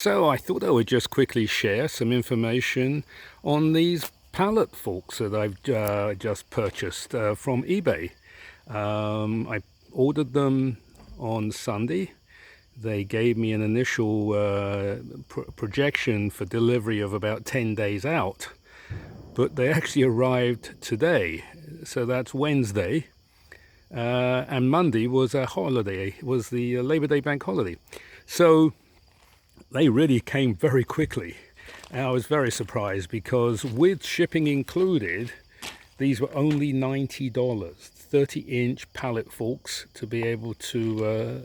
So I thought I would just quickly share some information on these pallet forks that I've just purchased from eBay. I ordered them on Sunday. They gave me an initial projection for delivery of about 10 days out, but they actually arrived today. So that's Wednesday. And Monday was a holiday, was the Labor Day bank holiday. So they really came very quickly. And I was very surprised because with shipping included, these were only $90, 30-inch pallet forks to be able to,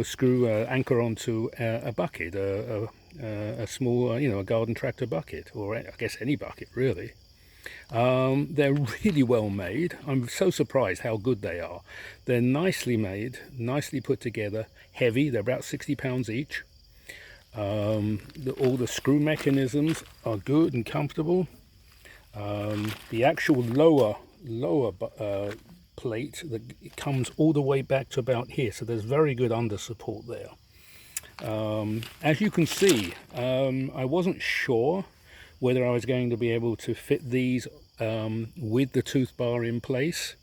screw anchor onto a bucket, a small, a garden tractor bucket, or I guess any bucket really. They're really well made. I'm so surprised how good they are. They're nicely made, nicely put together, heavy. They're about 60 pounds each. All the screw mechanisms are good and comfortable. The actual lower plate that comes all the way back to about here, so there's very good under support there. As you can see, I wasn't sure whether I was going to be able to fit these with the tooth bar in place,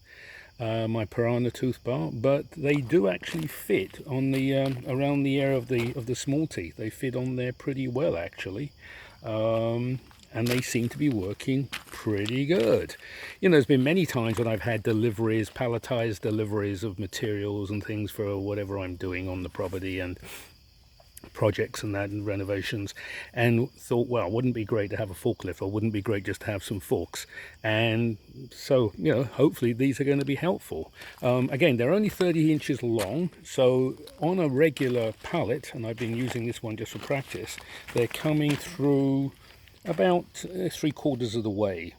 my Piranha tooth bar, but they do actually fit on the around the area of the small teeth. They fit on there pretty well actually, and they seem to be working pretty good. There's been many times when I've had deliveries, palletized deliveries of materials and things for whatever I'm doing on the property and projects and that and renovations, and thought, well, wouldn't it be great to have a forklift, or wouldn't it be great just to have some forks? And so hopefully these are going to be helpful. Again, they're only 30 inches long, so on a regular pallet, and I've been using this one just for practice, they're coming through about 3/4 of the way.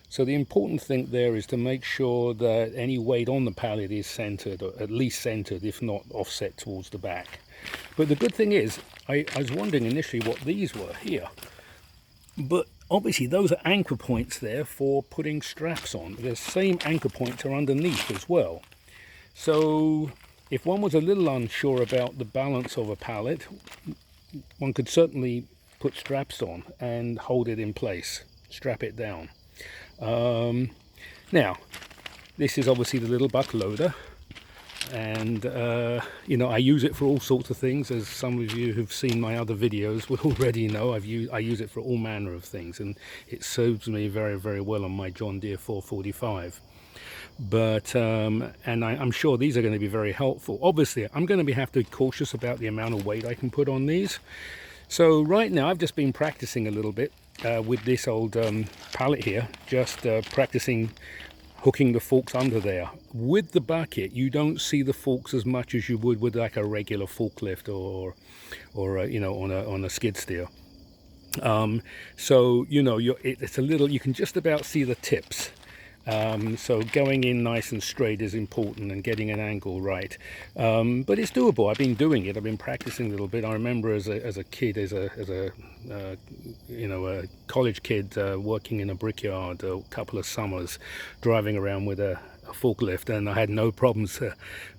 So the important thing there is to make sure that any weight on the pallet is centered, or at least centered, if not offset towards the back. But the good thing is, I was wondering initially what these were here. But obviously those are anchor points there for putting straps on. The same anchor points are underneath as well. So if one was a little unsure about the balance of a pallet, one could certainly put straps on and hold it in place, strap it down. Now, this is obviously the little butt loader, and I use it for all sorts of things, as some of you who've seen my other videos will already know. I use it for all manner of things, and it serves me very, very well on my John Deere 445. But and I'm sure these are going to be very helpful. Obviously, I'm going to have to be cautious about the amount of weight I can put on these. So right now I've just been practicing a little bit with this old pallet here, just practicing hooking the forks under there. With the bucket, you don't see the forks as much as you would with like a regular forklift or on a skid steer. So it's a little, you can just about see the tips. So going in nice and straight is important, and getting an angle right. But it's doable. I've been doing it. I've been practicing a little bit. I remember as a kid, as a college kid, working in a brickyard a couple of summers, driving around with a forklift, and I had no problems.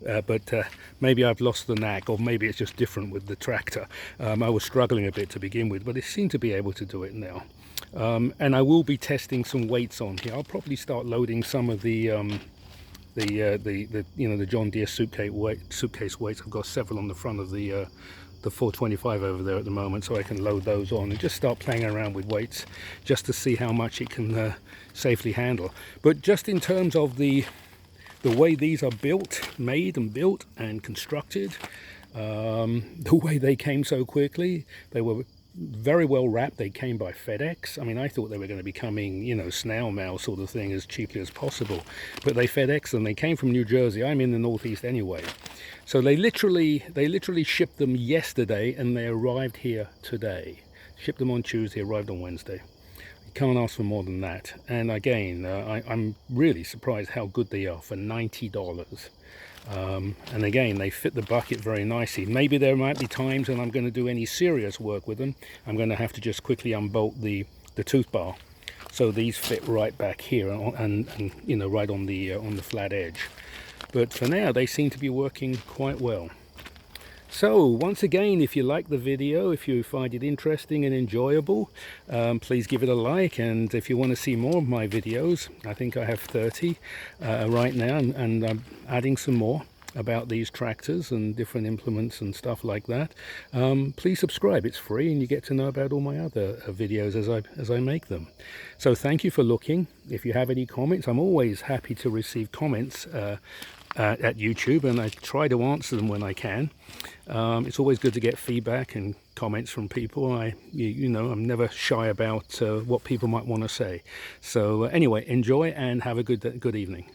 But maybe I've lost the knack, or maybe it's just different with the tractor. I was struggling a bit to begin with, but I seem to be able to do it now. And I will be testing some weights on here. I'll probably start loading some of the John Deere suitcase weights. I've got several on the front of the 425 over there at the moment, so I can load those on and just start playing around with weights just to see how much it can safely handle. But just in terms of the way these are made and built and constructed, the way they came so quickly, they were very well wrapped. They came by FedEx. I mean, I thought they were going to be coming, snail mail sort of thing, as cheaply as possible. But they FedEx them. They came from New Jersey. I'm in the Northeast anyway. So they literally shipped them yesterday, and they arrived here today. Shipped them on Tuesday, arrived on Wednesday. You can't ask for more than that. And again, I'm really surprised how good they are for $90. And again, they fit the bucket very nicely. Maybe there might be times when I'm going to do any serious work with them, I'm going to have to just quickly unbolt the tooth bar, so these fit right back here and right on the flat edge. But for now, they seem to be working quite well. So once again, if you like the video, if you find it interesting and enjoyable, please give it a like. And if you want to see more of my videos, I think I have 30 right now, and I'm adding some more about these tractors and different implements and stuff like that. Please subscribe, it's free, and you get to know about all my other videos as I make them. So thank you for looking. If you have any comments, I'm always happy to receive comments at YouTube, and I try to answer them when I can. It's always good to get feedback and comments from people. You know, I'm never shy about what people might want to say. So anyway, enjoy and have a good evening.